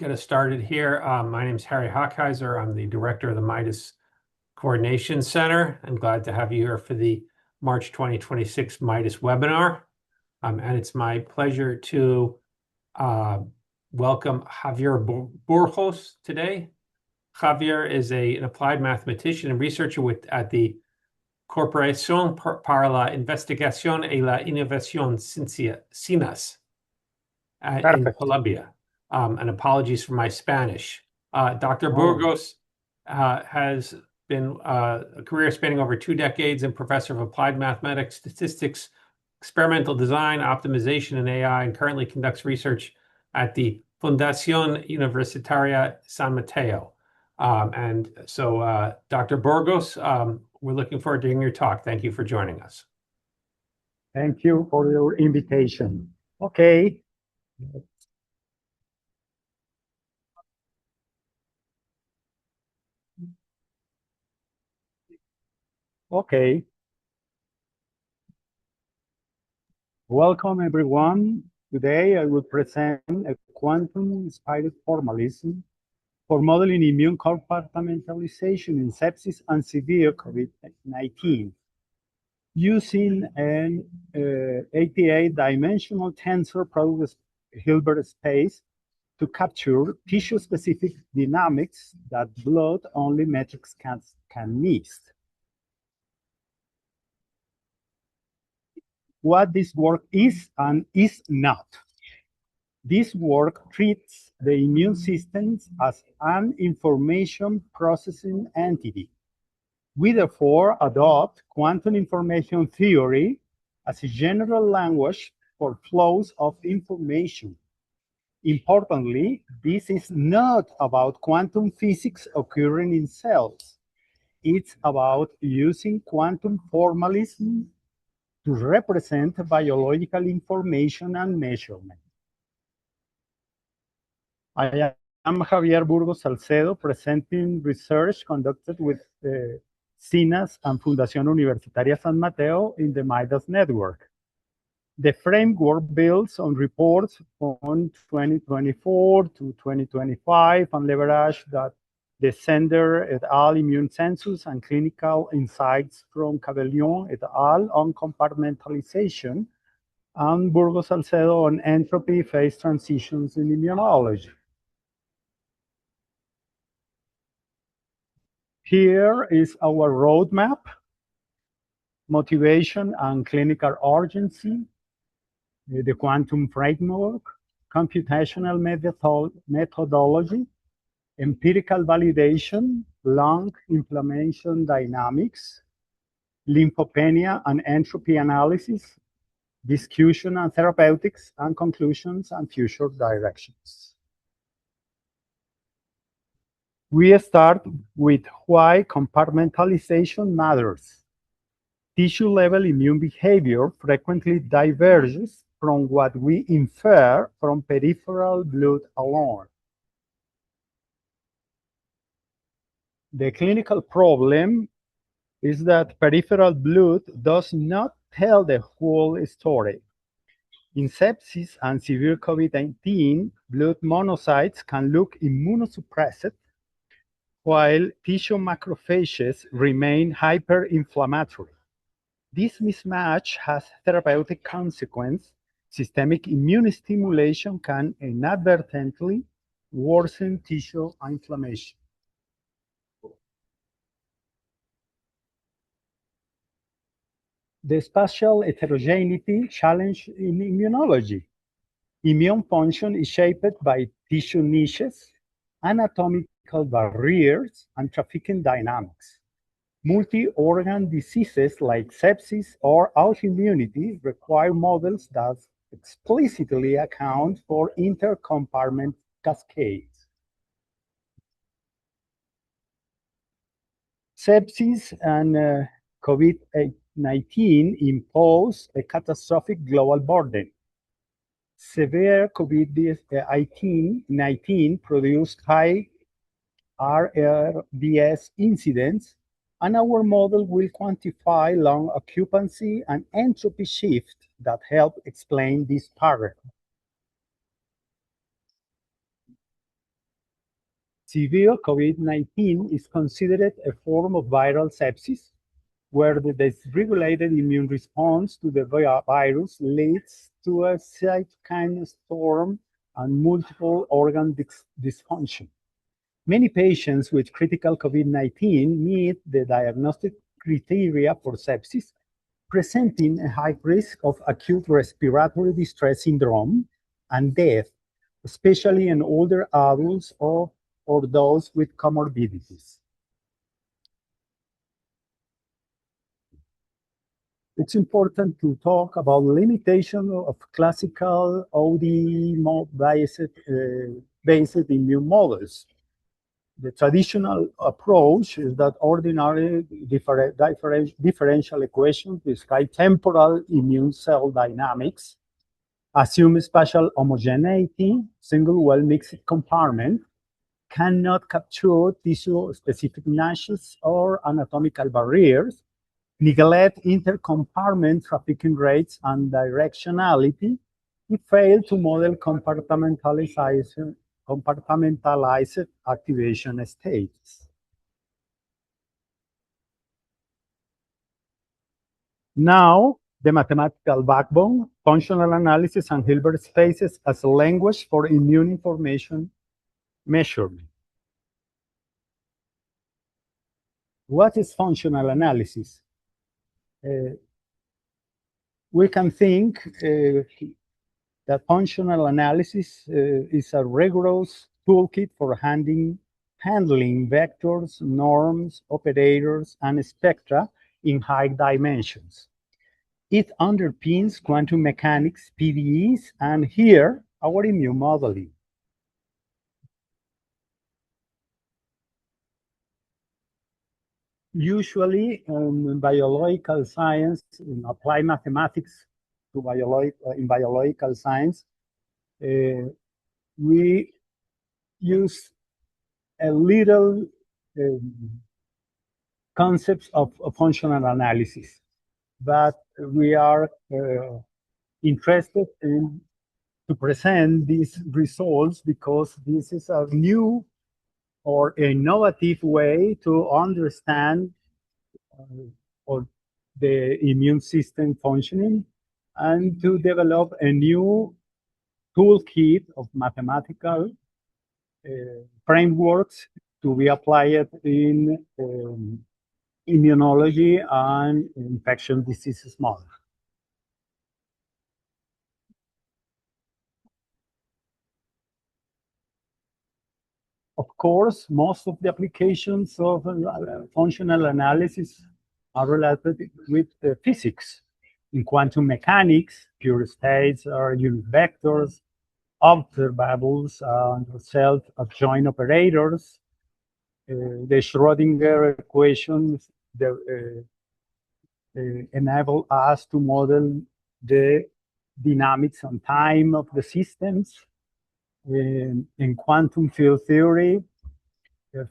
get us started here. My name is Harry Hockheiser. I'm the director of the MIDAS Coordination Center. I'm glad to have you here for the March 2026 MIDAS webinar. And it's my pleasure to welcome Javier Burgos today. Javier is an applied mathematician and researcher at the Corporación para la Investigación y la Innovación CINAS in Colombia. And apologies for my Spanish. Dr. Burgos has been a career spanning over 2 decades and professor of applied mathematics, statistics, experimental design, optimization, and AI, and currently conducts research at the Fundación Universitaria San Mateo. And so, Dr. Burgos, we're looking forward to hearing your talk. Thank you for joining us. Thank you for your invitation. Okay. Okay. Welcome, everyone. Today, I will present a quantum-inspired formalism for modeling immune compartmentalization in sepsis and severe COVID-19 using an 88-dimensional tensor product Hilbert space to capture tissue-specific dynamics that blood-only metrics can miss. What this work is and is not. This work treats the immune systems as an information processing entity. We therefore adopt quantum information theory as a general language for flows of information. Importantly, this is not about quantum physics occurring in cells. It's about using quantum formalism to represent biological information and measurement. I am Javier Burgos Salcedo, presenting research conducted with CINAS and Fundación Universitaria San Mateo in the MIDAS network. The framework builds on reports from 2024 to 2025 and leverage that the Sender et al. Immune census and clinical insights from Cabellon et al. On compartmentalization and Burgos Salcedo on entropy phase transitions in immunology. Here is our roadmap, motivation and clinical urgency, the quantum framework, computational methodology, empirical validation, lung inflammation dynamics, lymphopenia and entropy analysis, discussion and therapeutics, and conclusions and future directions. We start with why compartmentalization matters. Tissue-level immune behavior frequently diverges from what we infer from peripheral blood alone. The clinical problem is that peripheral blood does not tell the whole story. In sepsis and severe COVID-19, blood monocytes can look immunosuppressed, while tissue macrophages remain hyperinflammatory. This mismatch has therapeutic consequences. Systemic immune stimulation can inadvertently worsen tissue inflammation. The spatial heterogeneity challenge in immunology. Immune function is shaped by tissue niches, anatomical barriers, and trafficking dynamics. Multi-organ diseases like sepsis or autoimmunity require models that explicitly account for intercompartment cascades. Sepsis and COVID-19 impose a catastrophic global burden. Severe COVID-19 produced high RRDS incidence, and our model will quantify lung occupancy and entropy shift that help explain this pattern. Severe COVID-19 is considered a form of viral sepsis, where the dysregulated immune response to the virus leads to a cytokine storm and multiple organ dysfunction. Many patients with critical COVID-19 meet the diagnostic criteria for sepsis, presenting a high risk of acute respiratory distress syndrome and death, especially in older adults or those with comorbidities. It's important to talk about limitation of classical OD-based immune models. The traditional approach is that ordinary differential equations describe temporal immune cell dynamics, assume spatial homogeneity, single well-mixed compartment, cannot capture tissue-specific niches or anatomical barriers, neglect intercompartment trafficking rates and directionality, it failed to model compartmentalized activation states. Now, the mathematical backbone, functional analysis, and Hilbert spaces as a language for immune information measurement. What is functional analysis? We can think that functional analysis is a rigorous toolkit for handling vectors, norms, operators, and spectra in high dimensions. It underpins quantum mechanics, PDEs, and here, our immune modeling. Usually, in biological science, in applied mathematics to biological science, we use a little concepts of functional analysis, but we are interested in to present these results because this is a new or innovative way to understand or the immune system functioning and to develop a new toolkit of mathematical frameworks to be applied in immunology and infectious diseases model. Of course, most of the applications of functional analysis are related with physics. In quantum mechanics, pure states are unit vectors, observables, and self-adjoint operators. The Schrödinger equations enable us to model the dynamics and time of the systems. In quantum field theory,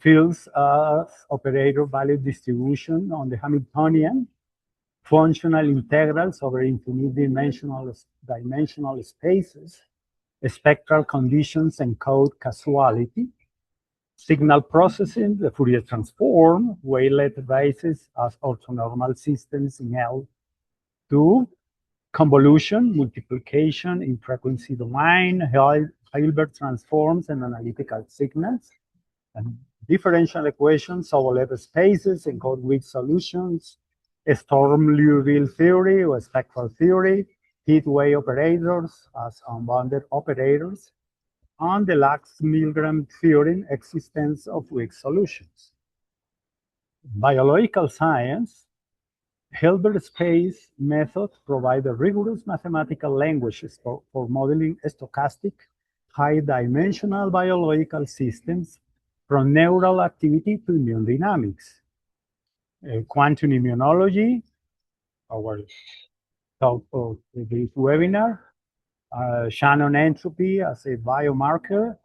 fields as operator value distribution on the Hamiltonian, functional integrals over infinite dimensional spaces, spectral conditions encode causality, signal processing, the Fourier transform, wavelet basis as orthonormal systems in L2, convolution, multiplication in frequency domain, Hilbert transforms and analytical signals, and differential equations, Sobolev spaces, encode weak solutions, Storm-Liouville theory or spectral theory, heat wave operators as unbounded operators, and the Lax-Milgram theorem, existence of weak solutions. In biological science, Hilbert space methods provide a rigorous mathematical languages for modeling stochastic high-dimensional biological systems from neural activity to immune dynamics. Quantum immunology, our talk of this webinar, Shannon entropy as a biomarker.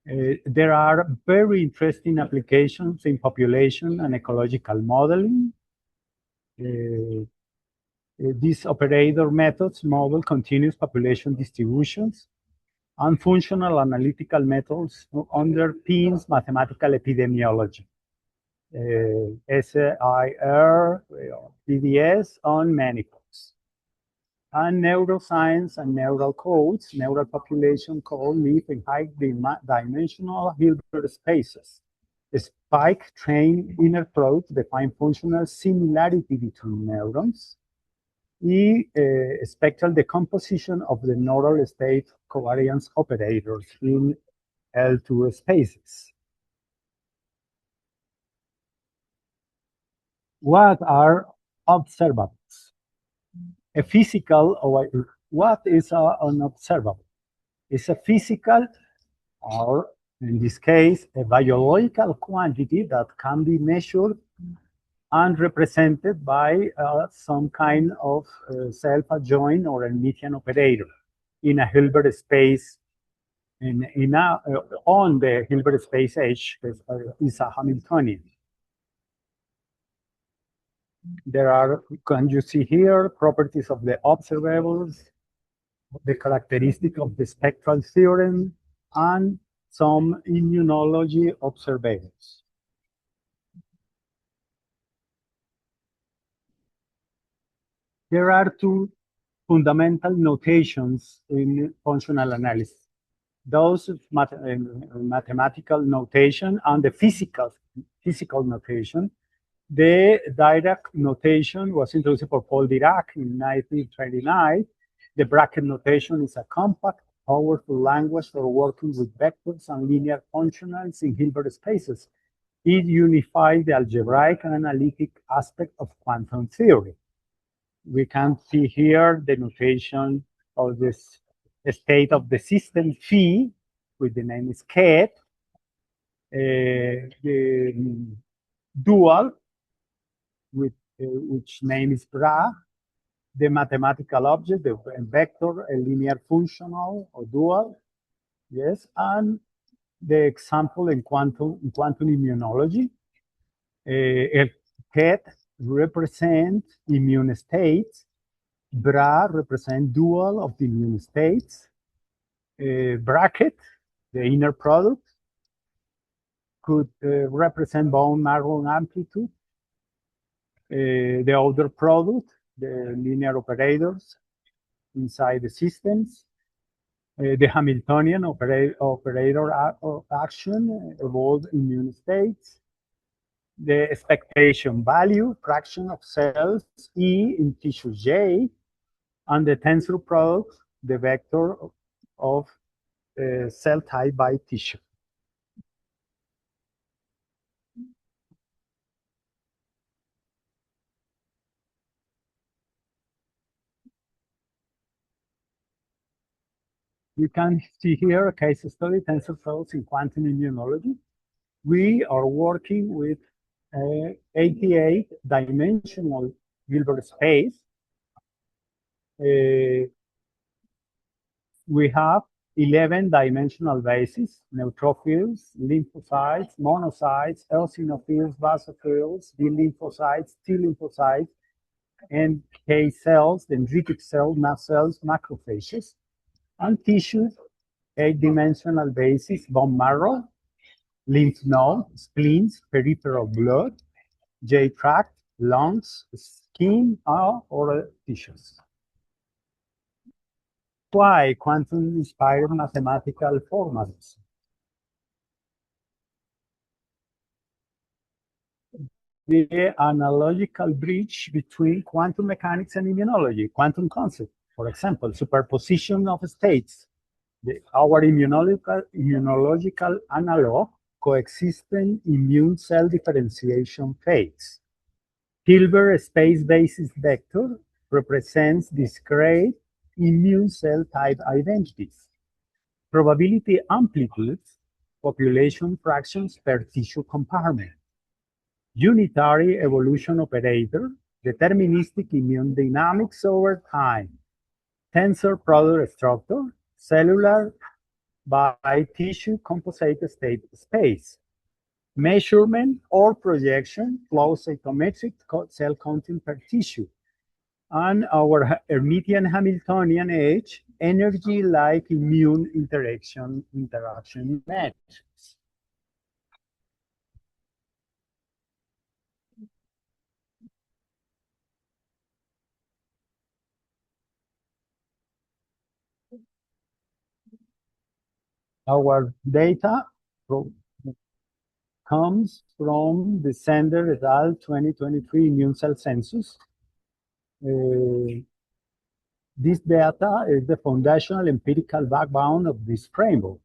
There are very interesting applications in population and ecological modeling. These operator methods model continuous population distributions. and functional analytical methods underpins mathematical epidemiology. SIR, PDS on manifolds. And neuroscience and neural codes, neural population code live in high-dimensional Hilbert spaces. Spike train inner products define functional similarity between neurons. Spectral decomposition of the neural state covariance operators in L2 spaces. What are observables? A physical, or what is an observable? It's a physical, or in this case, a biological quantity that can be measured and represented by some kind of self-adjoint or Hermitian operator in a Hilbert space, on the Hilbert space H is a Hamiltonian. There are, can you see here, properties of the observables, the characteristic of the spectral theorem, and some immunology observables. There are two fundamental notations in functional analysis. Those mathematical notation and the physical notation. The Dirac notation was introduced by Paul Dirac in 1929. The bracket notation is a compact, powerful language for working with vectors and linear functionals in Hilbert spaces. It unifies the algebraic and analytic aspect of quantum theory. We can see here the notation of this state of the system phi, with the name is ket, the dual, with which name is bra, the mathematical object, the vector, a linear functional or dual, yes, and the example in quantum immunology. Ket represent immune states. Bra represent dual of the immune states. Bracket, the inner product, could represent bone marrow amplitude. The outer product, the linear operators inside the systems. The Hamiltonian operator action, evolved immune states. The expectation value, fraction of cells E in tissue J, and the tensor product, the vector of cell type by tissue. You can see here a case study, tensor products in quantum immunology. We are working with 88-dimensional Hilbert space. We have 11-dimensional bases, neutrophils, lymphocytes, monocytes, eosinophils, basophils, B lymphocytes, T lymphocytes, NK cells, dendritic cells, mast cells, macrophages, and tissues, 8-dimensional bases, bone marrow, lymph nodes, spleens, peripheral blood, J tract, lungs, skin, or tissues. Why quantum-inspired mathematical formalism? The analogical bridge between quantum mechanics and immunology, quantum concept, for example, superposition of states, our immunological analog, coexistent immune cell differentiation phase. Hilbert space basis vector represents discrete immune cell type identities. Probability amplitudes, population fractions per tissue compartment. Unitary evolution operator, deterministic immune dynamics over time. Tensor product structure, cellular by tissue composite state space. Measurement or projection, flow cytometric cell content per tissue. And our Hermitian Hamiltonian H, energy-like immune interaction metrics. Our data comes from the Sender et al. 2023 immune cell census. This data is the foundational empirical backbone of this framework.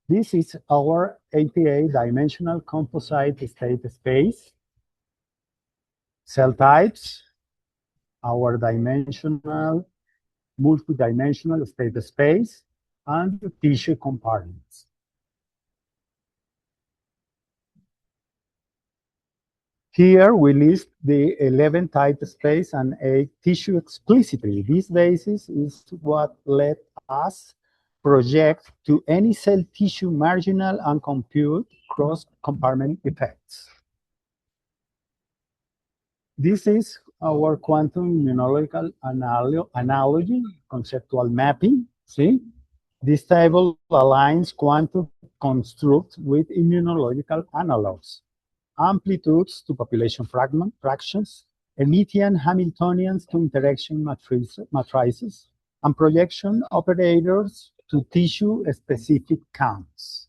This is our ATA dimensional composite state space, cell types, our dimensional, multidimensional state space, and the tissue compartments. Here we list the 11 type space and 8 tissue explicitly. This basis is what let us project to any cell tissue marginal and compute cross-compartment effects. This is our quantum immunological analogy, conceptual mapping. See, this table aligns quantum constructs with immunological analogs, amplitudes to population fractions, Hermitian Hamiltonians to interaction matrices, and projection operators to tissue-specific counts.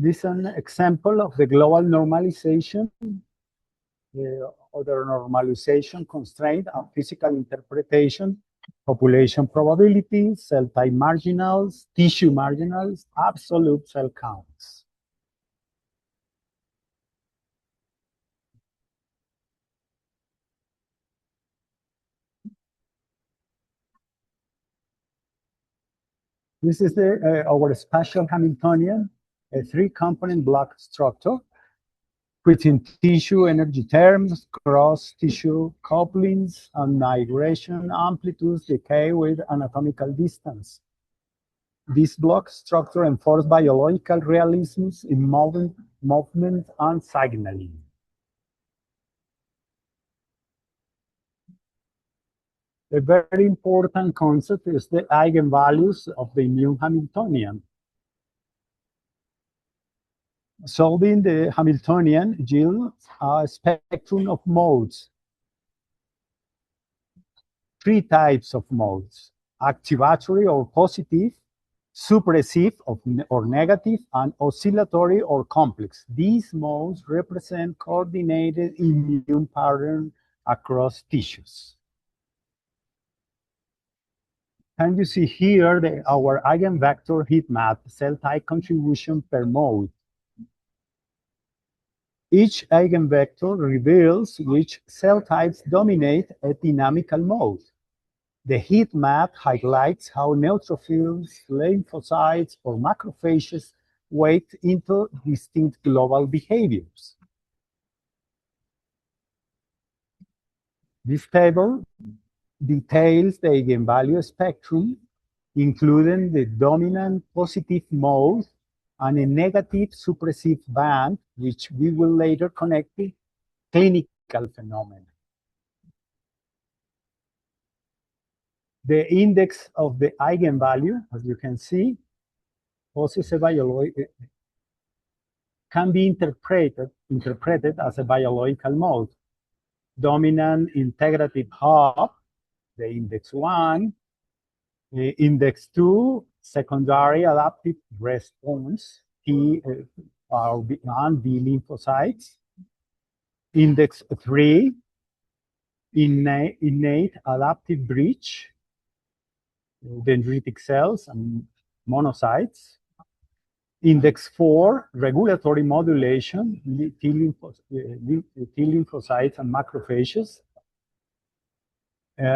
This is an example of the global normalization, other normalization constraint and physical interpretation, population probability, cell type marginals, tissue marginals, absolute cell counts. This is our spatial Hamiltonian, a 3-component block structure, within tissue energy terms, cross-tissue couplings, and migration amplitudes decay with anatomical distance. This block structure enforces biological realisms in movement and signaling. A very important concept is the eigenvalues of the immune Hamiltonian. Solving the Hamiltonian yields a spectrum of modes. 3 types of modes: activatory or positive, suppressive or negative, and oscillatory or complex. These modes represent coordinated immune patterns across tissues. Can you see here our eigenvector heat map cell type contribution per mode? Each eigenvector reveals which cell types dominate a dynamical mode. The heat map highlights how neutrophils, lymphocytes, or macrophages weight into distinct global behaviors. This table details the eigenvalue spectrum, including the dominant positive mode and a negative suppressive band, which we will later connect to clinical phenomena. The index of the eigenvalue, as you can see, can be interpreted as a biological mode. Dominant integrative hub, the index 1, index 2, secondary adaptive response, T and B lymphocytes. Index 3, innate adaptive breach, dendritic cells and monocytes. Index 4, regulatory modulation, T lymphocytes and macrophages.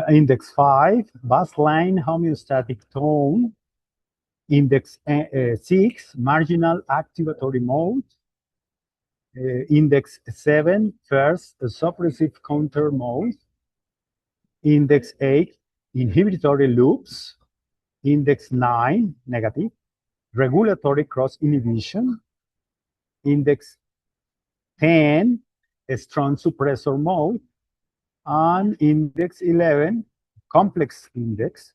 Index 5, baseline homeostatic tone. Index 6, marginal activatory mode. Index 7, first suppressive counter mode. Index 8, inhibitory loops. Index 9, negative. regulatory cross-inhibition. Index 10, a strong suppressor mode. And index 11, complex index,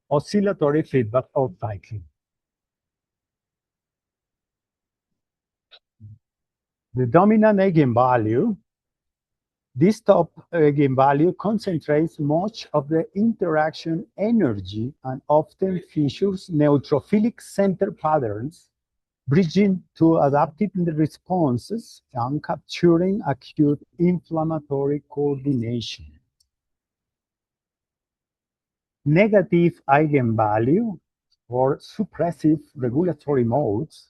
oscillatory feedback of cycling. The dominant eigenvalue, this top eigenvalue concentrates much of the interaction energy and often features neutrophilic center patterns, bridging to adaptive responses and capturing acute inflammatory coordination. Negative eigenvalue or suppressive regulatory modes.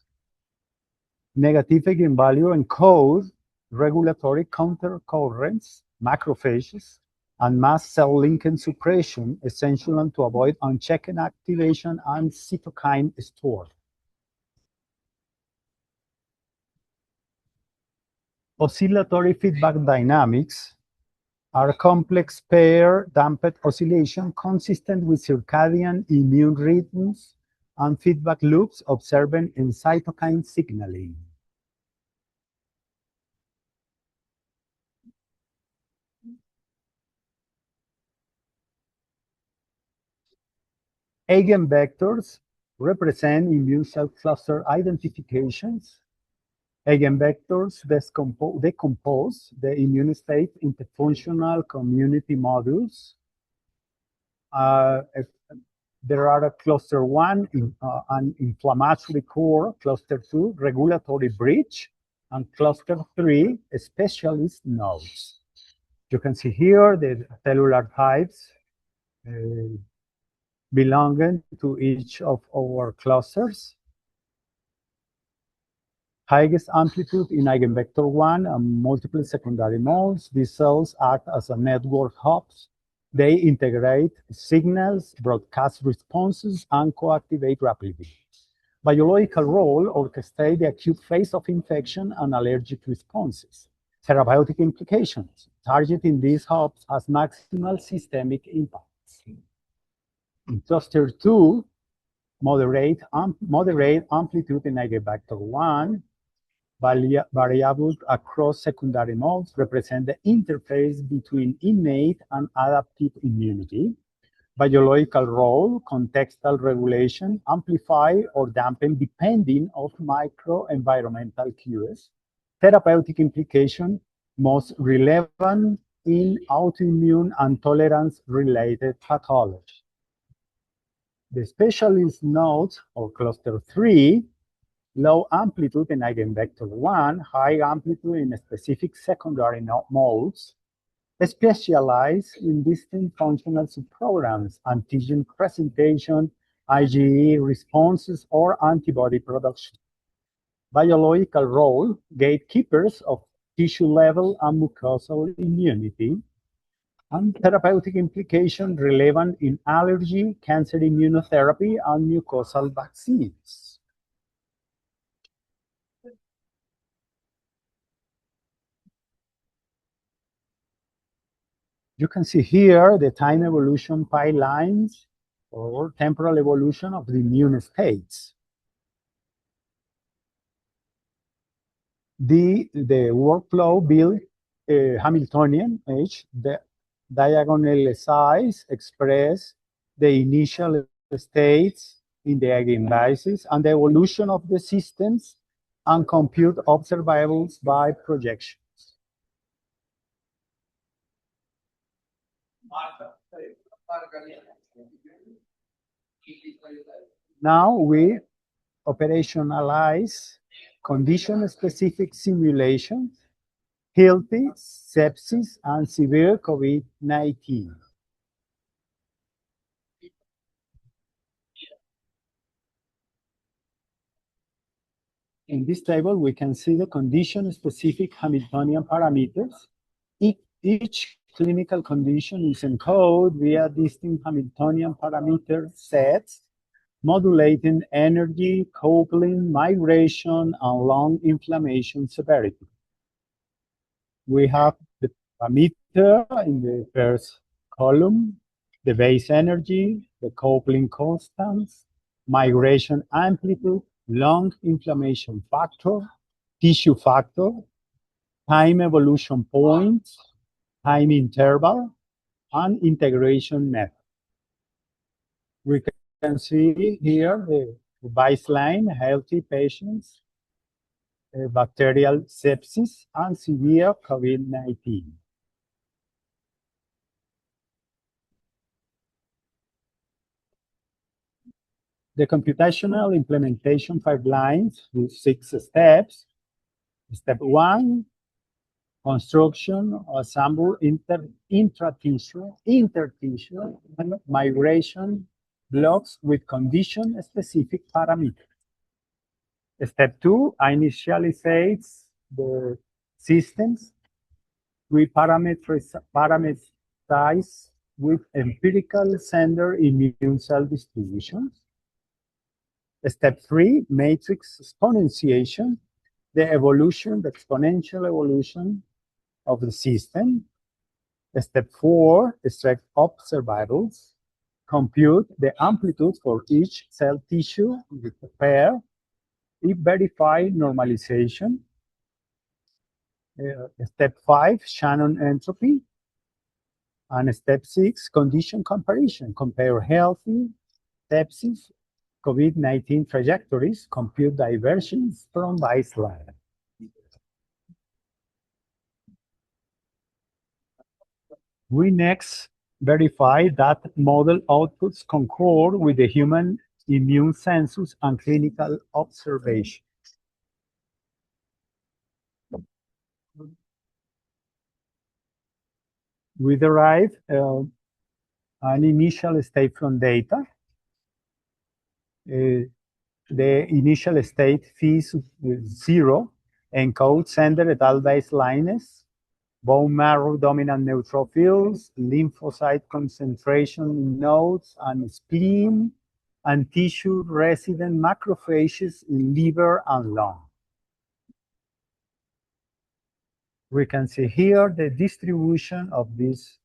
Negative eigenvalue encode regulatory countercurrents, macrophages, and mast cell linkage suppression, essential to avoid unchecked activation and cytokine storage. Oscillatory feedback dynamics are complex pair damped oscillation consistent with circadian immune rhythms and feedback loops observed in cytokine signaling. Eigenvectors represent immune cell cluster identifications. Eigenvectors decompose the immune state into functional community modules. There are a cluster 1, an inflammatory core, cluster 2, regulatory bridge, and cluster 3, specialist nodes. You can see here the cellular types belonging to each of our clusters. Highest amplitude in eigenvector 1 and multiple secondary modes. These cells act as a network hubs. They integrate signals, broadcast responses, and co-activate rapidly. Biological role orchestrate the acute phase of infection and allergic responses. Therapeutic implications. Targeting these hubs has maximal systemic impacts. In cluster 2, moderate amplitude in eigenvector 1, variables across secondary modes represent the interface between innate and adaptive immunity. Biological role, contextual regulation, amplify or dampen depending on microenvironmental cues. Therapeutic implication, most relevant in autoimmune and tolerance-related pathology. The specialist nodes, or cluster 3, low amplitude in eigenvector 1, high amplitude in specific secondary modes, specialize in distinct functional subprograms, antigen presentation, IgE responses, or antibody production. Biological role, gatekeepers of tissue-level and mucosal immunity, and therapeutic implication relevant in allergy, cancer immunotherapy, and mucosal vaccines. You can see here the time evolution pipelines or temporal evolution of the immune states. The workflow built Hamiltonian H, the diagonal size express the initial states in the eigenbasis and the evolution of the systems and compute observables by projections. Now we operationalize condition-specific simulations, healthy, sepsis, and severe COVID-19. In this table, we can see the condition-specific Hamiltonian parameters. Each clinical condition is encoded via distinct Hamiltonian parameter sets, modulating energy, coupling, migration, and lung inflammation severity. We have the parameter in the first column, the base energy, the coupling constants, migration amplitude, lung inflammation factor, tissue factor, time evolution point, time interval, and integration method. We can see here the baseline healthy patients, bacterial sepsis, and severe COVID-19. The computational implementation pipelines with 6 steps. Step 1, construction, assemble intertissue, and migration blocks with condition-specific parameters. Step 2, initialize the systems. We parameterize with empirical sender immune cell distributions. Step 3, matrix exponentiation, the exponential evolution of the system. Step 4, extract observables, compute the amplitude for each cell tissue with a pair, verify normalization. Step 5, Shannon entropy. And step 6, condition comparison, compare healthy, sepsis, COVID-19 trajectories, compute diversions from baseline. We next verify that model outputs concord with the human immune census and clinical observation. We derive an initial state from data. The initial state phi0 encodes sender et al. Baselines, bone marrow dominant neutrophils, lymphocyte concentration in nodes and spleen, and tissue resident macrophages in liver and lung. We can see here the distribution of these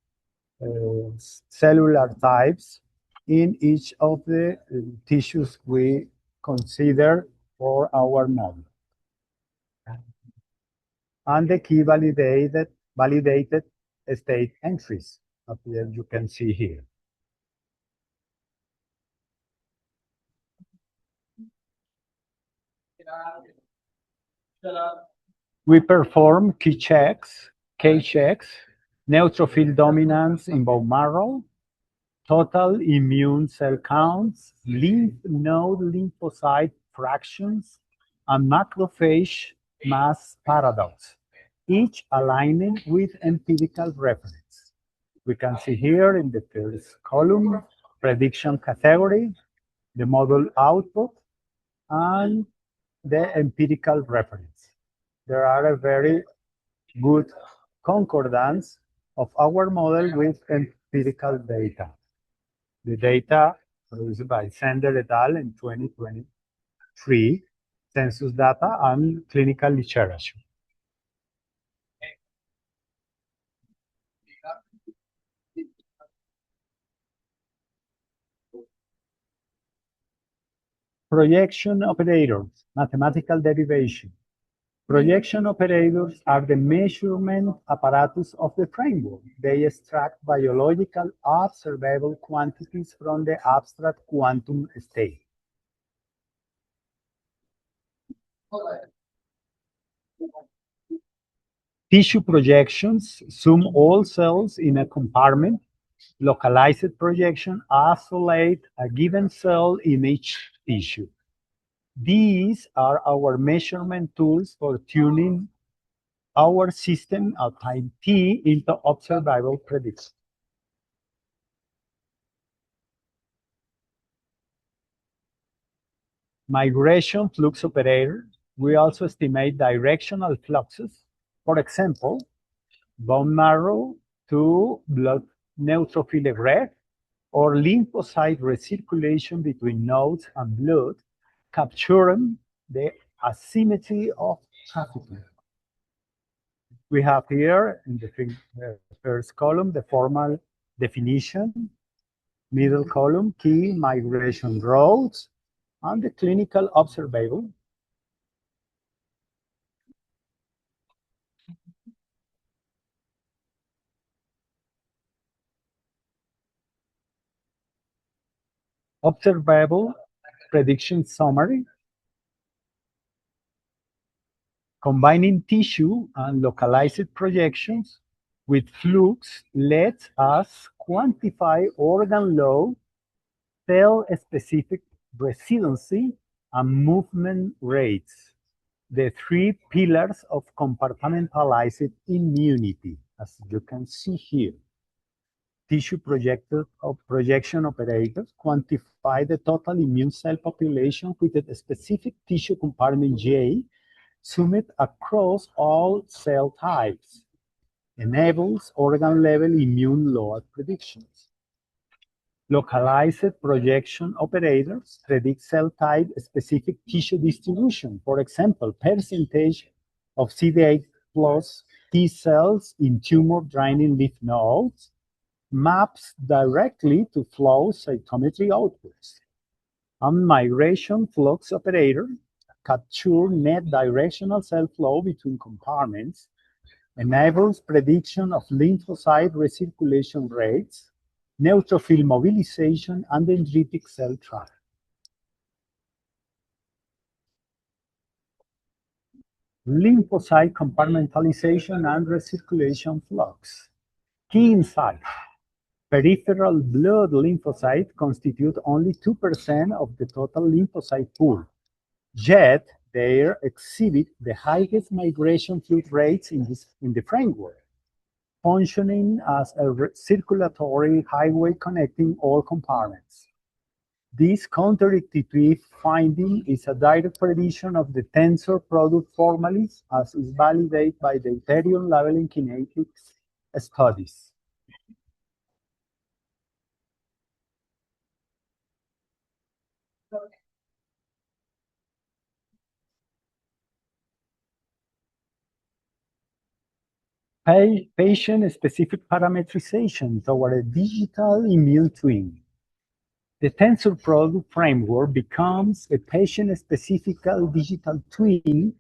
cellular types in each of the tissues we consider for our model. And the key validated state entries, as you can see here. We perform K-checks, neutrophil dominance in bone marrow, total immune cell counts, lymph node lymphocyte fractions, and macrophage mass paradox, each aligning with empirical reference. We can see here in the first column, prediction category, the model output, and the empirical reference. There are a very good concordance of our model with empirical data. The data produced by Sender et al. In 2023, census data and clinical literature. Projection operators, mathematical derivation. Projection operators are the measurement apparatus of the framework. They extract biological observable quantities from the abstract quantum state. Tissue projections sum all cells in a compartment. Localized projection isolate a given cell in each tissue. These are our measurement tools for tuning our system at time t into observable prediction. Migration flux operator. We also estimate directional fluxes. For example, bone marrow to blood neutrophil egress or lymphocyte recirculation between nodes and blood, capturing the asymmetry of trafficking. We have here in the first column the formal definition, middle column, key migration routes, and the clinical observable. Observable prediction summary, combining tissue and localized projections with flux lets us quantify organ load, cell-specific residency, and movement rates, the three pillars of compartmentalized immunity, as you can see here. Tissue projection operators quantify the total immune cell population with a specific tissue compartment J summed across all cell types, enables organ-level immune load predictions. Localized projection operators predict cell type-specific tissue distribution. For example, percentage of CD8 plus T cells in tumor-draining lymph nodes maps directly to flow cytometry outputs. And migration flux operator capture net directional cell flow between compartments, enables prediction of lymphocyte recirculation rates, neutrophil mobilization, and dendritic cell tract. Lymphocyte compartmentalization and recirculation flux. Key insight. Peripheral blood lymphocytes constitute only 2% of the total lymphocyte pool, yet they exhibit the highest migration fluid rates in the framework, functioning as a circulatory highway connecting all compartments. This counterintuitive finding is a direct prediction of the tensor product formalism, as is validated by the deuterium labeling kinetics studies. Patient-specific parametrization toward a digital immune twin. The tensor product framework becomes a patient-specific digital twin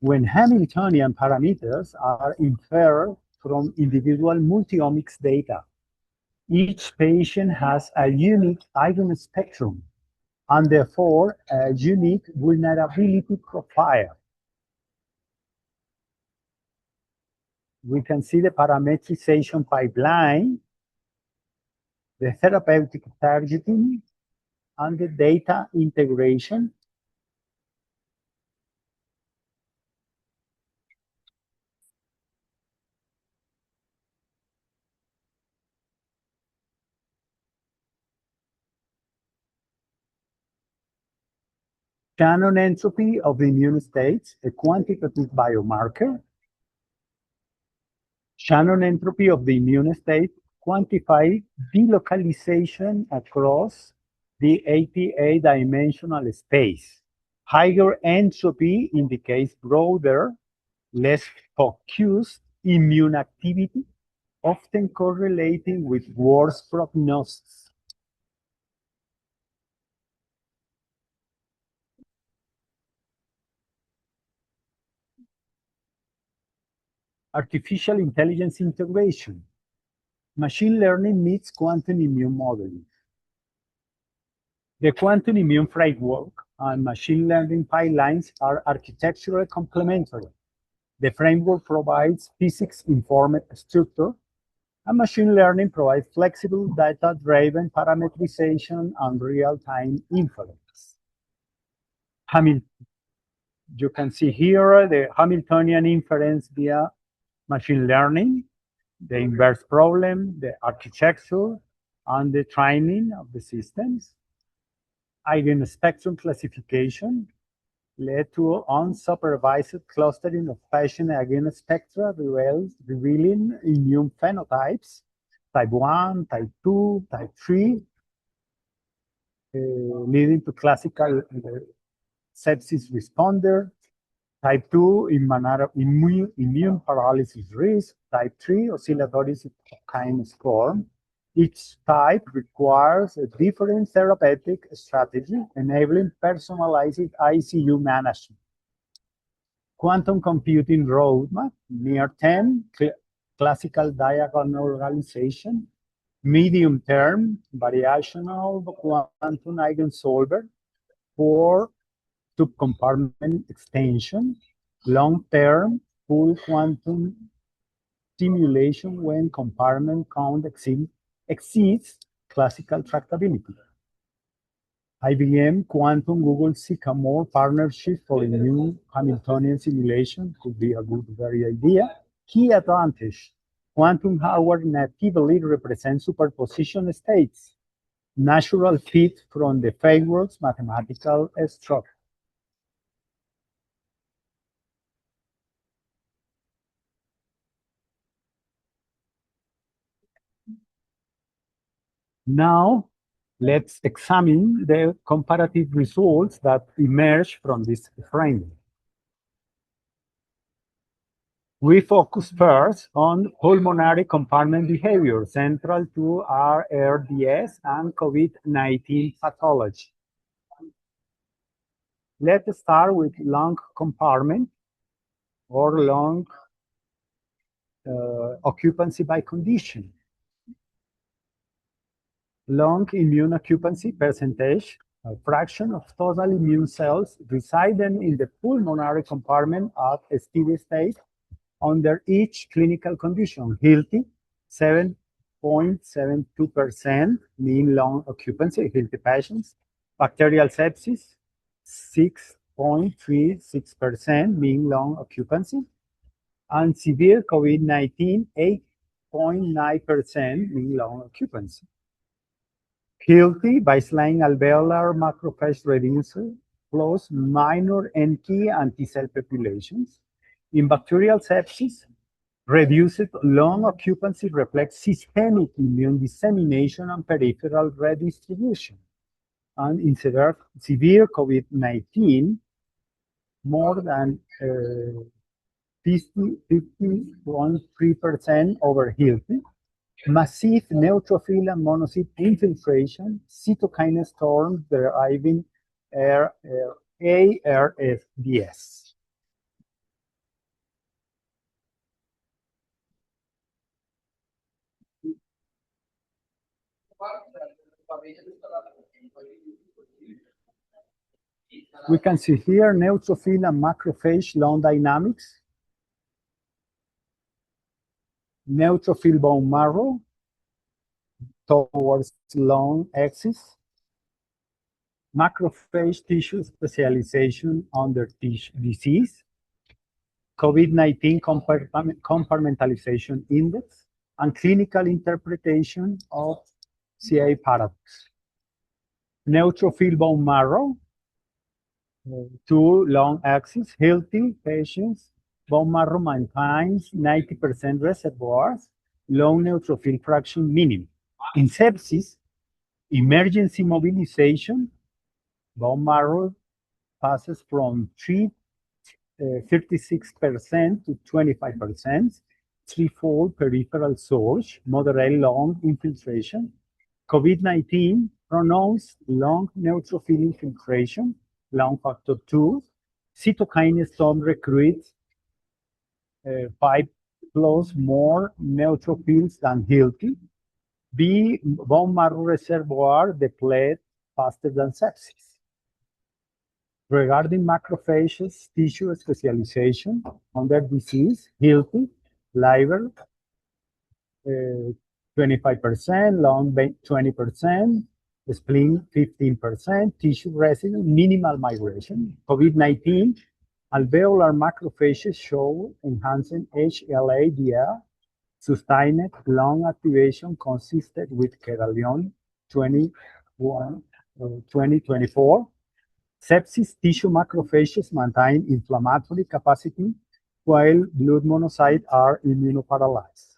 when Hamiltonian parameters are inferred from individual multiomics data. Each patient has a unique eigenspectrum and therefore a unique vulnerability profile. We can see the parametrization pipeline, the therapeutic targeting, and the data integration. Shannon entropy of the immune states, a quantitative biomarker. Shannon entropy of the immune state quantify delocalization across the 88-dimensional space. Higher entropy indicates broader, less focused immune activity, often correlating with worse prognosis. Artificial intelligence integration. Machine learning meets quantum immune modeling. The quantum immune framework and machine learning pipelines are architecturally complementary. The framework provides physics-informed structure, and machine learning provides flexible data-driven parametrization and real-time inference. You can see here the Hamiltonian inference via machine learning, the inverse problem, the architecture, and the training of the systems. Eigenspectrum classification led to unsupervised clustering of patient eigenspectra revealing immune phenotypes, type 1, type 2, type 3, leading to classical sepsis responder, type 2, immune paralysis risk, type 3, oscillatory cytokine score. Each type requires a different therapeutic strategy, enabling personalized ICU management. Quantum computing roadmap, near-term, classical diagonalization, medium-term, variational quantum eigensolver for subcompartment extension, long-term, full quantum simulation when compartment count exceeds classical tractability. IBM Quantum Google Sycamore partnership for a new Hamiltonian simulation could be a very idea. Key advantage: quantum hardware natively represents superposition states, natural fit from the framework's mathematical structure. Now, let's examine the comparative results that emerge from this framework. We focus first on pulmonary compartment behavior, central to RRDS and COVID-19 pathology. Let's start with lung compartment or lung occupancy by condition. Lung immune occupancy percentage, a fraction of total immune cells residing in the pulmonary compartment at a steady state under each clinical condition. Healthy, 7.72% mean lung occupancy, healthy patients. Bacterial sepsis, 6.36% mean lung occupancy. And severe COVID-19, 8.9% mean lung occupancy. Healthy, baseline alveolar macrophage reducer plus minor NK anti-cell populations. In bacterial sepsis, reduced lung occupancy reflects systemic immune dissemination and peripheral redistribution. And in severe COVID-19, more than 50.3% over healthy, massive neutrophil and monocyte infiltration, cytokine storm deriving ARSDS. We can see here neutrophil and macrophage lung dynamics. Neutrophil bone marrow towards lung axis. Macrophage tissue specialization under disease. COVID-19 compartmentalization index, and clinical interpretation of CA paradox. Neutrophil bone marrow to lung axis, healthy patients, bone marrow maintains 90% reservoirs, low neutrophil fraction minimum. In sepsis, emergency mobilization, bone marrow passes from 36% to 25%, threefold peripheral source, moderate lung infiltration. COVID-19 pronounced lung neutrophil infiltration, lung factor 2, cytokine storm recruits 5 plus more neutrophils than healthy. B, bone marrow reservoir deplete faster than sepsis. Regarding macrophages, tissue specialization under disease, healthy, liver 25%, lung 20%, spleen 15%, tissue residence, minimal migration. COVID-19, alveolar macrophages show enhancing HLA-DR, sustained lung activation consistent with Keralion 2024. Sepsis tissue macrophages maintain inflammatory capacity while blood monocytes are immunoparalyzed.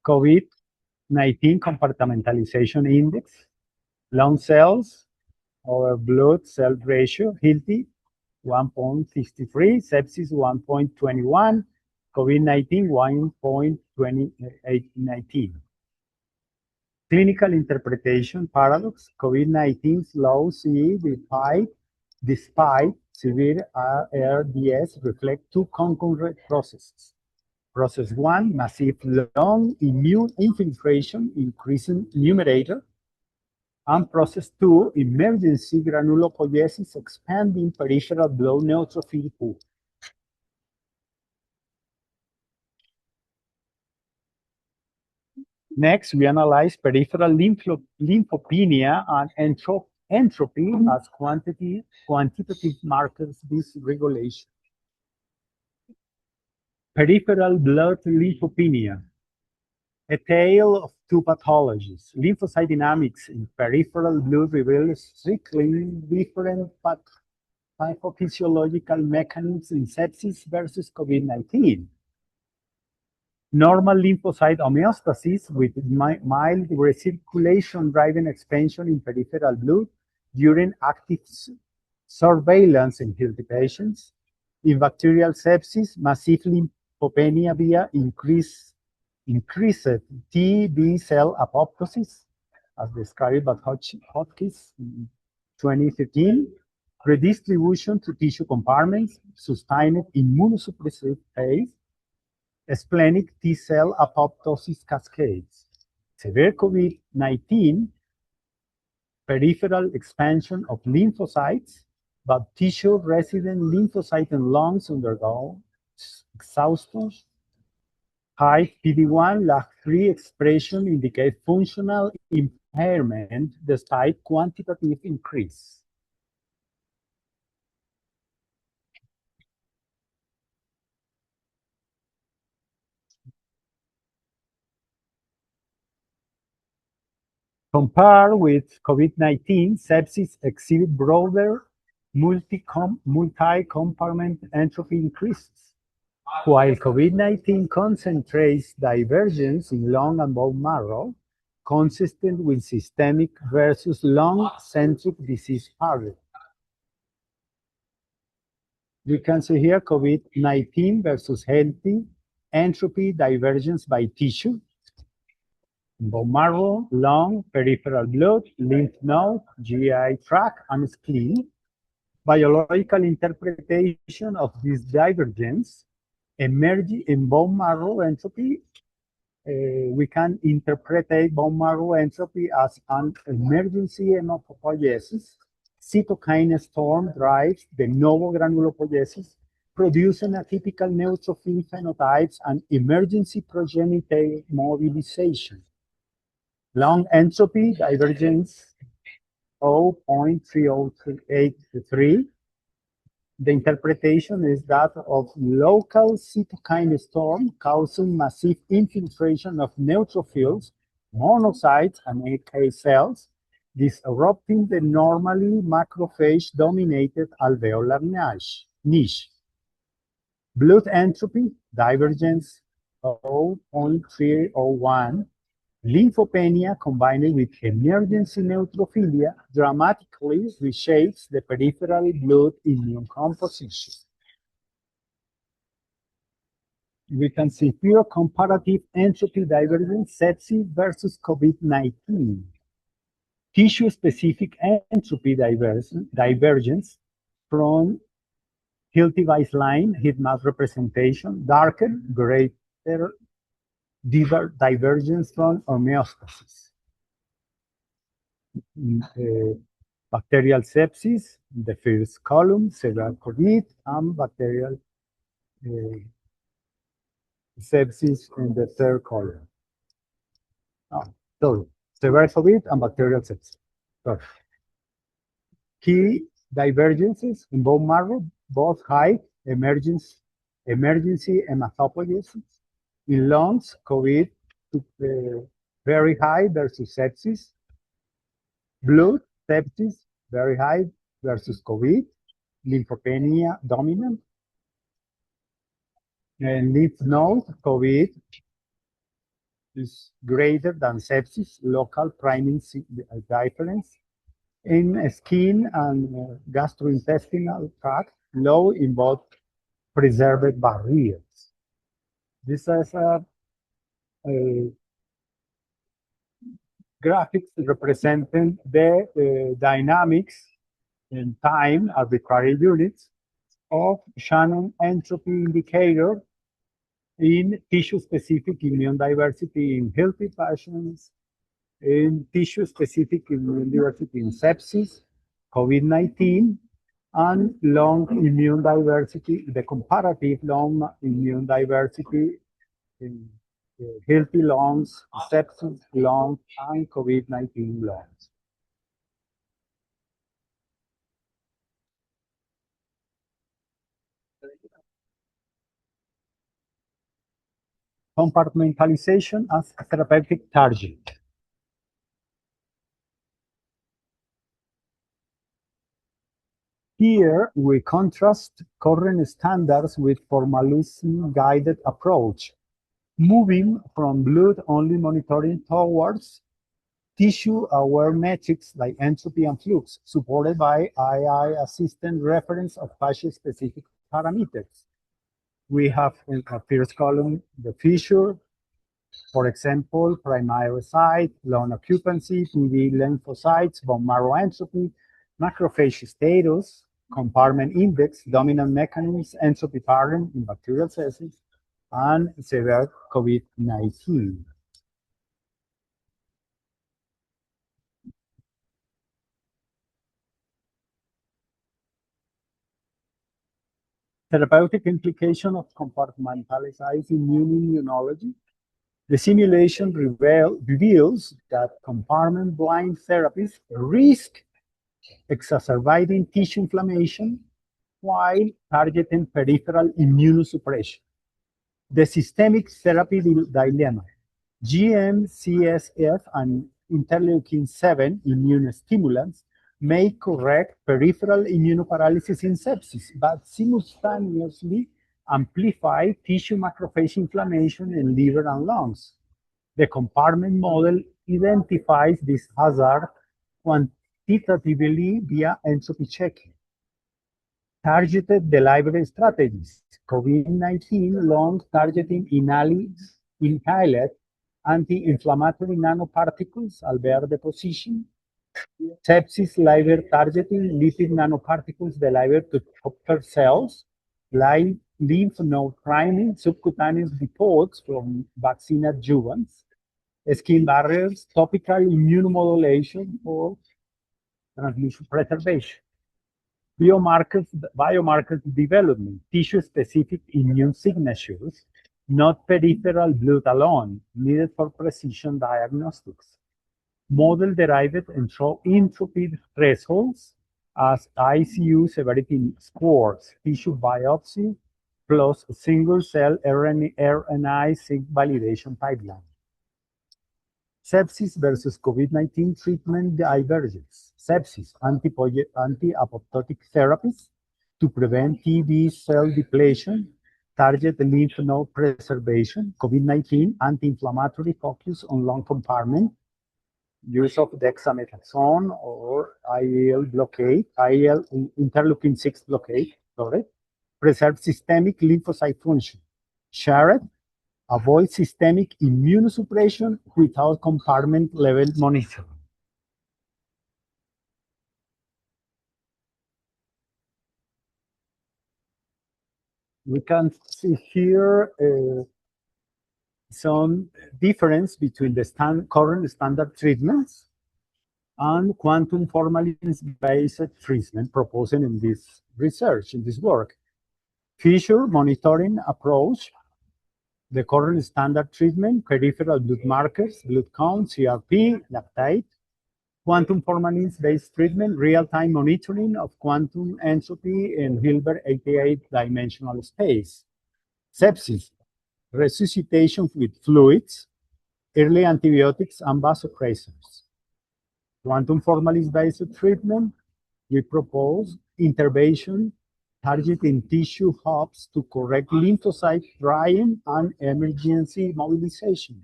COVID-19 compartmentalization index, lung cells over blood cell ratio, healthy 1.63, sepsis 1.21, COVID-19 1.2019. Clinical interpretation paradox. COVID-19 slows the fight despite severe ARDS reflect two concurrent processes. Process one, massive lung immune infiltration, increasing numerator. And process two, emergency granulopoiesis, expanding peripheral blood neutrophil pool. Next, we analyze peripheral lymphopenia and entropy as quantitative markers dysregulation. Peripheral blood lymphopenia, a tale of two pathologies. Lymphocyte dynamics in peripheral blood reveal strictly different pathophysiological mechanisms in sepsis versus COVID-19. Normal lymphocyte homeostasis with mild recirculation-driven expansion in peripheral blood during active surveillance in healthy patients. In bacterial sepsis, massive lymphopenia via increased T-B cell apoptosis, as described by Hodgkins in 2015, redistribution to tissue compartments, sustained immunosuppressive phase, splenic T-cell apoptosis cascades. Severe COVID-19, peripheral expansion of lymphocytes, but tissue-resident lymphocyte and lungs undergo exhaustion. High PD-1 LAG3 expression indicate functional impairment despite quantitative increase. Compared with COVID-19, sepsis exhibit broader multi-compartment entropy increases, while COVID-19 concentrates divergence in lung and bone marrow, consistent with systemic versus lung-centric disease pattern. We can see here COVID-19 versus healthy entropy divergence by tissue, bone marrow, lung, peripheral blood, lymph node, GI tract, and spleen. Biological interpretation of this divergence emerging in bone marrow entropy. We can interpret bone marrow entropy as an emergency hematopoiesis. Cytokine storm drives de novo granulopoiesis, producing atypical neutrophil phenotypes and emergency progenitor mobilization. Lung entropy divergence 0.3083. The interpretation is that of local cytokine storm causing massive infiltration of neutrophils, monocytes, and NK cells, disrupting the normally macrophage-dominated alveolar niche. Blood entropy divergence 0.301. Lymphopenia combined with emergency neutrophilia dramatically reshapes the peripheral blood immune composition. We can see here comparative entropy divergence sepsis versus COVID-19. Tissue-specific entropy divergence from healthy baseline heat map representation, darker, greater divergence from homeostasis. Bacterial sepsis, the first column, severe COVID, and bacterial sepsis in the third column. Sorry, severe COVID and bacterial sepsis. Sorry. Key divergences in bone marrow, both high emergency hematopoiesis. In lungs, COVID very high versus sepsis. Blood, sepsis, very high versus COVID. Lymphopenia dominant. And lymph node, COVID is greater than sepsis, local priming difference. In skin and gastrointestinal tract, low in both preserved barriers. This is a graphics representing the dynamics in time arbitrary units of Shannon entropy indicator in tissue-specific immune diversity in healthy patients, in tissue-specific immune diversity in sepsis, COVID-19, and long immune diversity, the comparative long immune diversity in healthy lungs, sepsis lungs, and COVID-19 lungs. Compartmentalization as a therapeutic target. Here, we contrast current standards with formalism-guided approach, moving from blood-only monitoring towards tissue-aware metrics like entropy and flux, supported by AI-assisted reference of patient-specific parameters. We have in the first column the fissure, for example, primarocyte, lung occupancy, PD lymphocytes, bone marrow entropy, macrophage status, compartment index, dominant mechanisms, entropy pattern in bacterial sepsis, and severe COVID-19. Therapeutic implication of compartmentalized immunology. The simulation reveals that compartment-blind therapies risk exacerbating tissue inflammation while targeting peripheral immunosuppression. The systemic therapy dilemma. GM-CSF and interleukin-7 immunostimulants may correct peripheral immunoparalysis in sepsis, but simultaneously amplify tissue macrophage inflammation in liver and lungs. The compartment model identifies this hazard quantitatively via entropy checking. Targeted delivery strategies. COVID-19 lung targeting inhaled anti-inflammatory nanoparticles, alveolar deposition. Sepsis liver targeting lipid nanoparticles delivered to Kupfer cells, lymph node priming, subcutaneous depots from vaccine adjuvants, skin barriers, topical immunomodulation for transmission preservation. Biomarkers development, tissue-specific immune signatures, not peripheral blood alone, needed for precision diagnostics. Model-derived entropy thresholds as ICU severity scores, tissue biopsy, plus single-cell RNA-seq validation pipeline. Sepsis versus COVID-19 treatment divergence. Sepsis, anti-apoptotic therapies to prevent TB cell depletion, target lymph node preservation. COVID-19, anti-inflammatory focus on lung compartment, use of dexamethasone or IL blockade, IL interleukin-6 blockade, preserve systemic lymphocyte function. Shared, avoid systemic immunosuppression without compartment-level monitoring. We can see here some difference between the current standard treatments and quantum formalism-based treatment proposed in this research, in this work. Fissure monitoring approach, the current standard treatment, peripheral blood markers, blood count, CRP, lactate. Quantum formalism-based treatment, real-time monitoring of quantum entropy in Hilbert 88-dimensional space. Sepsis, resuscitation with fluids, early antibiotics, and vasopressors. Quantum formalism-based treatment, we propose intervention targeting tissue hubs to correct lymphocyte drying and emergency mobilization.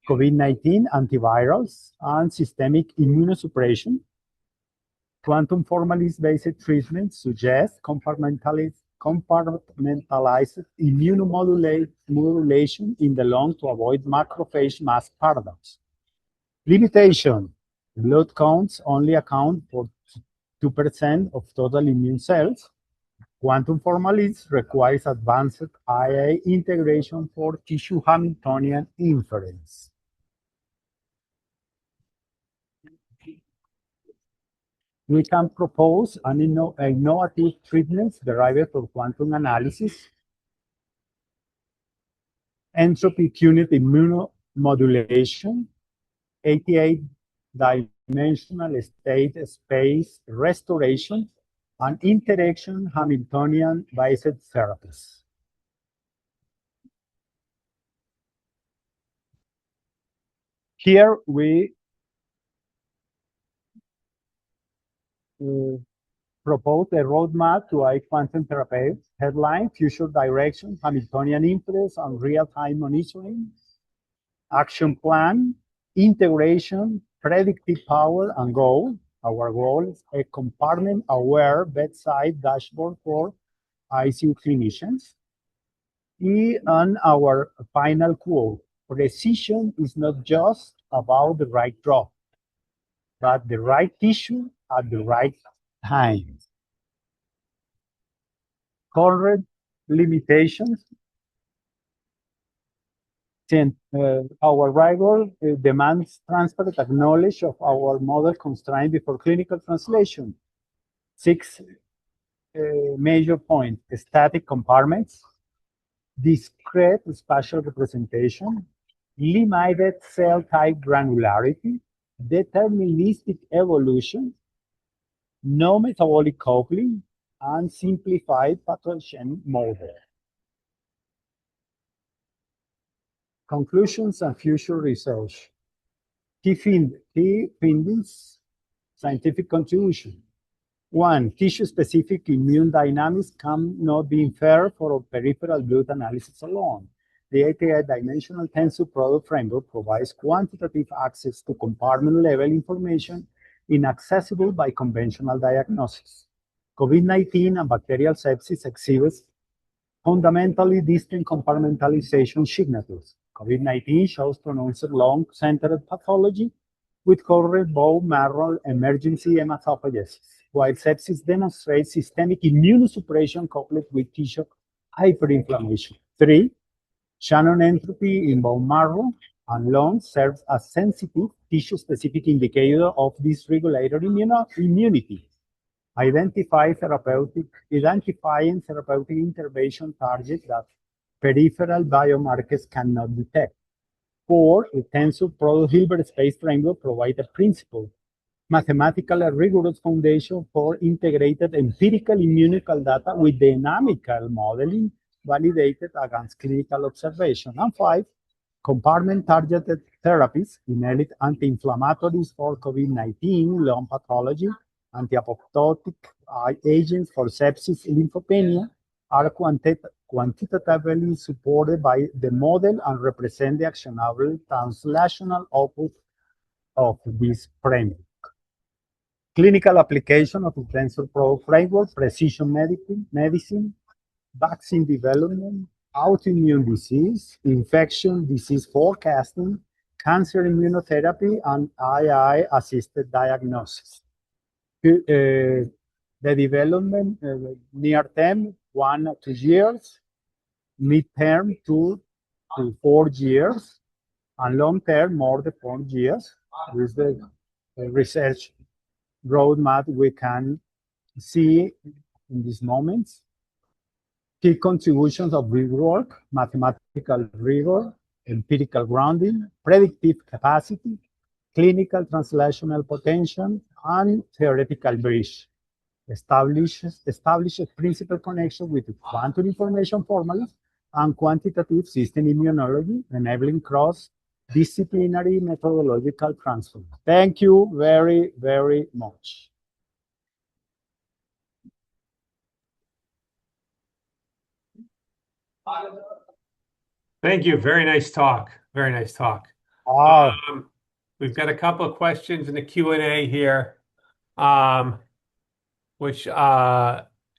COVID-19 antivirals and systemic immunosuppression. Quantum formalism-based treatments suggest compartmentalized compartmentalized immunomodulation in the lung to avoid macrophage mask paradox. Limitation. Blood counts only account for 2% of total immune cells. Quantum formalism requires advanced IA integration for tissue Hamiltonian inference. We can propose an innovative treatments derived from quantum analysis, entropy-tuned immunomodulation, 88-dimensional state space restoration, and interaction Hamiltonian-based therapies. Here we propose a roadmap to a quantum therapy. Headline, future direction, Hamiltonian inference, and real-time monitoring. Action plan, integration, predictive power, and goal. Our goal is a compartment-aware bedside dashboard for ICU clinicians. And our final quote, precision is not just about the right drug, but the right tissue at the right time. Current limitations. Our rigor demands transparent knowledge of our model constraint before clinical translation. 6 major points: static compartments, discrete spatial representation, limited cell type granularity, deterministic evolution, no metabolic coupling, and simplified pathogen model. Conclusions and future research. Key findings, scientific contribution. 1. Tissue-specific immune dynamics cannot be inferred for peripheral blood analysis alone. The 88-dimensional tensor product framework provides quantitative access to compartment-level information inaccessible by conventional diagnosis. COVID-19 and bacterial sepsis exhibits fundamentally distinct compartmentalization signatures. COVID-19 shows pronounced lung-centered pathology with current bone marrow emergency hematophagesis, while sepsis demonstrates systemic immunosuppression coupled with tissue hyperinflammation. 3. Shannon entropy in bone marrow and lung serves as sensitive tissue-specific indicator of dysregulated immunity. Identifying therapeutic intervention targets that peripheral biomarkers cannot detect. 4. The tensor product Hilbert space framework provides a principle, mathematical and rigorous foundation for integrated empirical immunical data with dynamical modeling validated against clinical observation. And 5. Compartment-targeted therapies, inhaled anti-inflammatories for COVID-19, lung pathology, anti-apoptotic agents for sepsis, lymphopenia, are quantitatively supported by the model and represent the actionable translational output of this framework. Clinical application of the tensor product framework, precision medicine, vaccine development, autoimmune disease, infection disease forecasting, cancer immunotherapy, and AI-assisted diagnosis. The development near term, 1 to 2 years, mid-term, 2 to 4 years, and long-term, more than 4 years. With the research roadmap we can see in these moments. Key contributions of this work: mathematical rigor, empirical grounding, predictive capacity, clinical translational potential, and theoretical bridge. Establishes principal connection with quantum information formalism and quantitative system immunology, enabling cross-disciplinary methodological transfer. Thank you very, very much. Thank you. Very nice talk. Very nice talk. Wow. We've got a couple of questions in the Q&A here, which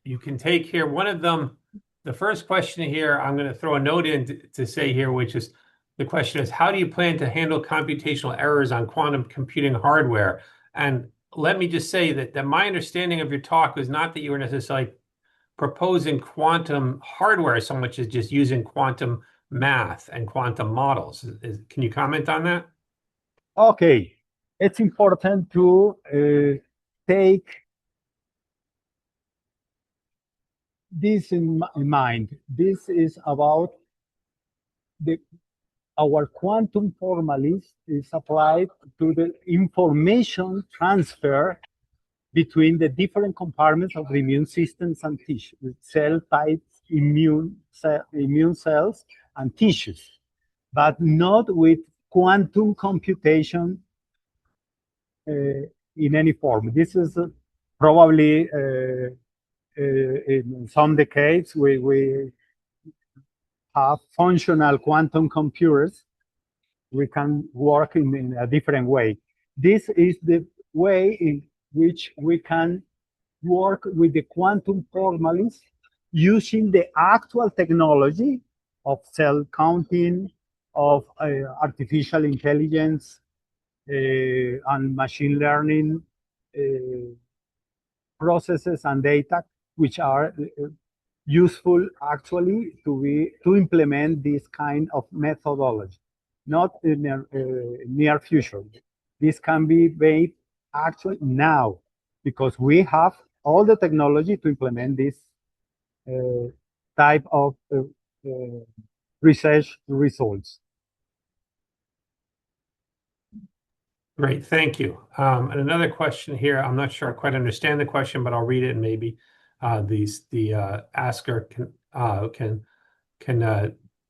you can take here. One of them, the first question here, I'm going to throw a note in to say here, which is the question is, how do you plan to handle computational errors on quantum computing hardware? And let me just say that my understanding of your talk was not that you were necessarily proposing quantum hardware so much as just using quantum math and quantum models. Can you comment on that? Okay, it's important to take this in mind. This is about our quantum formalism is applied to the information transfer between the different compartments of the immune systems and tissues, cell types, immune cells, and tissues, but not with quantum computation in any form. This is probably in some decades we have functional quantum computers. We can work in a different way. This is the way in which we can work with the quantum formalism using the actual technology of cell counting, of artificial intelligence, and machine learning processes and data, which are useful actually to implement this kind of methodology, not in the near future. This can be made actually now, because we have all the technology to implement this type of research results. Great, thank you. And another question here. I'm not sure I quite understand the question, but I'll read it and maybe the asker can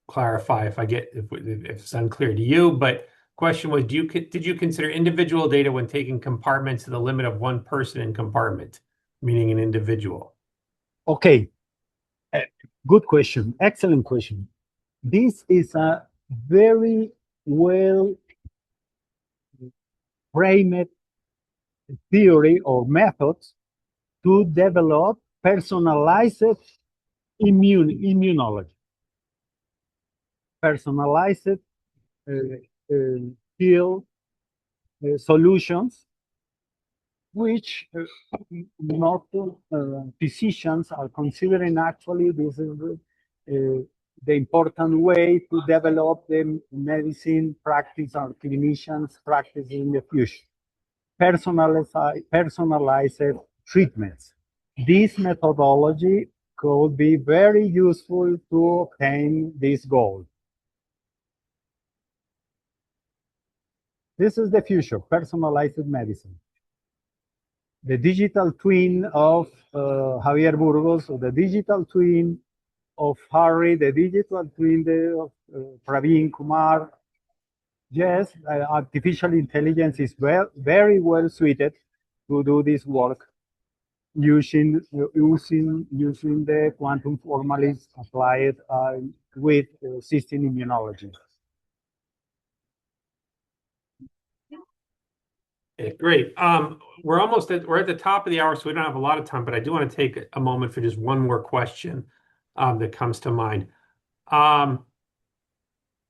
clarify if it's unclear to you. But question was, did you consider individual data when taking compartments to the limit of one person in compartment, meaning an individual? Okay, good question, excellent question. This is a very well framed theory or methods to develop personalized immunology, personalized field solutions, which not physicians are considering. Actually, this is the important way to develop the medicine practice or clinicians practice in the future. Personalized treatments. This methodology could be very useful to obtain this goal. This is the future, personalized medicine. The digital twin of Javier Burgos, or the digital twin of Harry, the digital twin of Praveen Kumar. Yes, artificial intelligence is very well suited to do this work using the quantum formalism applied with system immunology. Okay, great. We're at the top of the hour, so we don't have a lot of time, but I do want to take a moment for just one more question that comes to mind.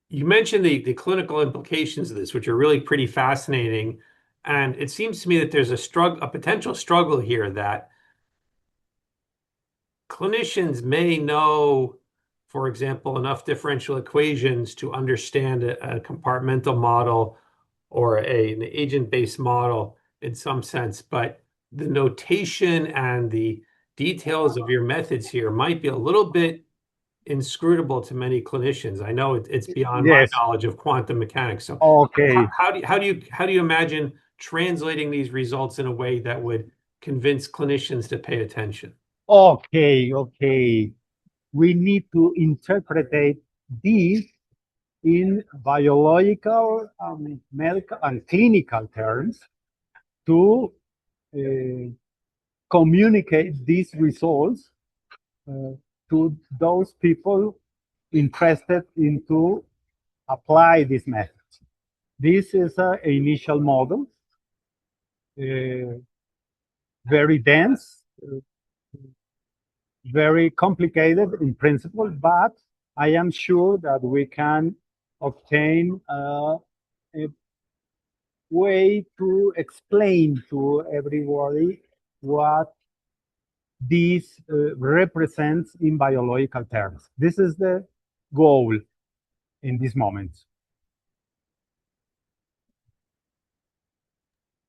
You mentioned the clinical implications of this, which are really pretty fascinating. And it seems to me that there's a potential struggle here that clinicians may know, for example, enough differential equations to understand a compartmental model or an agent-based model in some sense, but the notation and the details of your methods here might be a little bit inscrutable to many clinicians. I know it's beyond my knowledge of quantum mechanics. So okay, how do you imagine translating these results in a way that would convince clinicians to pay attention? Okay. We need to interpret this in biological, medical, and clinical terms to communicate these results to those people interested into apply these methods. This is an initial model, very dense, very complicated in principle, but I am sure that we can obtain a way to explain to everybody what this represents in biological terms. This is the goal in this moment.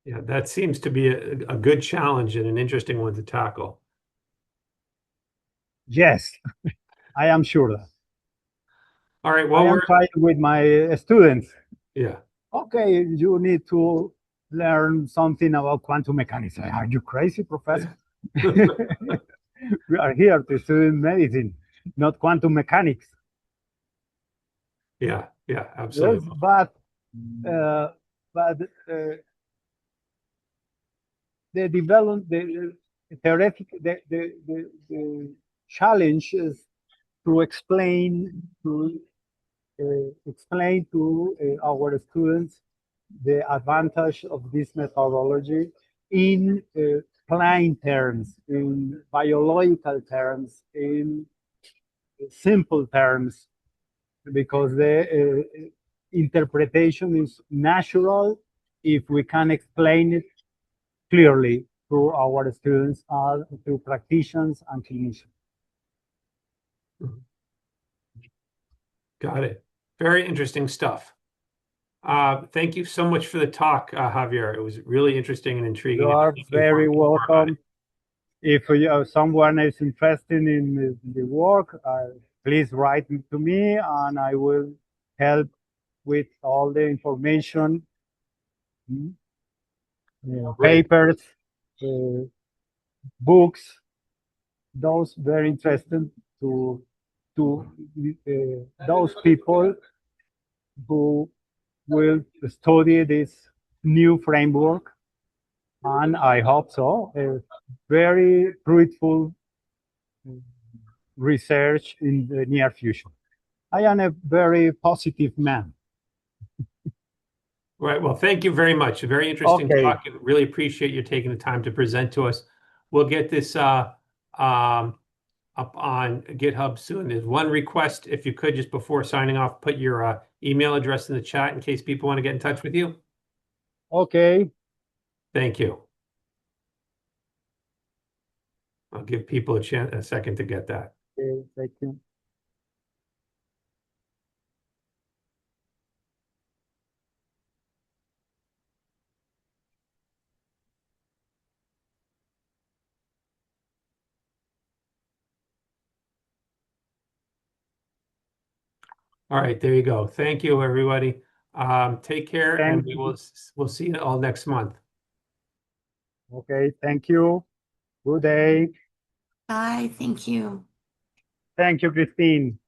Yeah, that seems to be a good challenge and an interesting one to tackle. Yes, I am sure that. All right, I well, am trying with my students. yeah. Okay, you need to learn something about quantum mechanics. Are you crazy, professor? We are here to study medicine, not quantum mechanics. Yeah, Yes, absolutely. but uh, the development, the theoretic, the challenge is to explain to our students the advantage of this methodology in plain terms, in biological terms, in simple terms, because the interpretation is natural if we can explain it clearly to our students or to practitioners and clinicians. Got it. Very interesting stuff. Thank you so much for the talk, Javier. It was really interesting and intriguing. You are very welcome. If someone is interested in the work, please write to me and I will help with all the information, papers, books, those very interested to those people who will study this new framework, and I hope so. A very fruitful research in the near future. I am a very positive man. Right. Well, thank you very much. A very interesting talk. I really appreciate you taking the time to present to us. We'll get this up on GitHub soon. There's one request, if you could, just before signing off, put your email address in the chat in case people want to get in touch with you. Okay. Thank you. I'll give people a second to get that. Okay, thank you. All right, there you go. Thank you, everybody. Take care, and we'll see you all next month. Okay, thank you. Good day. Bye. Thank you. Thank you, Christine.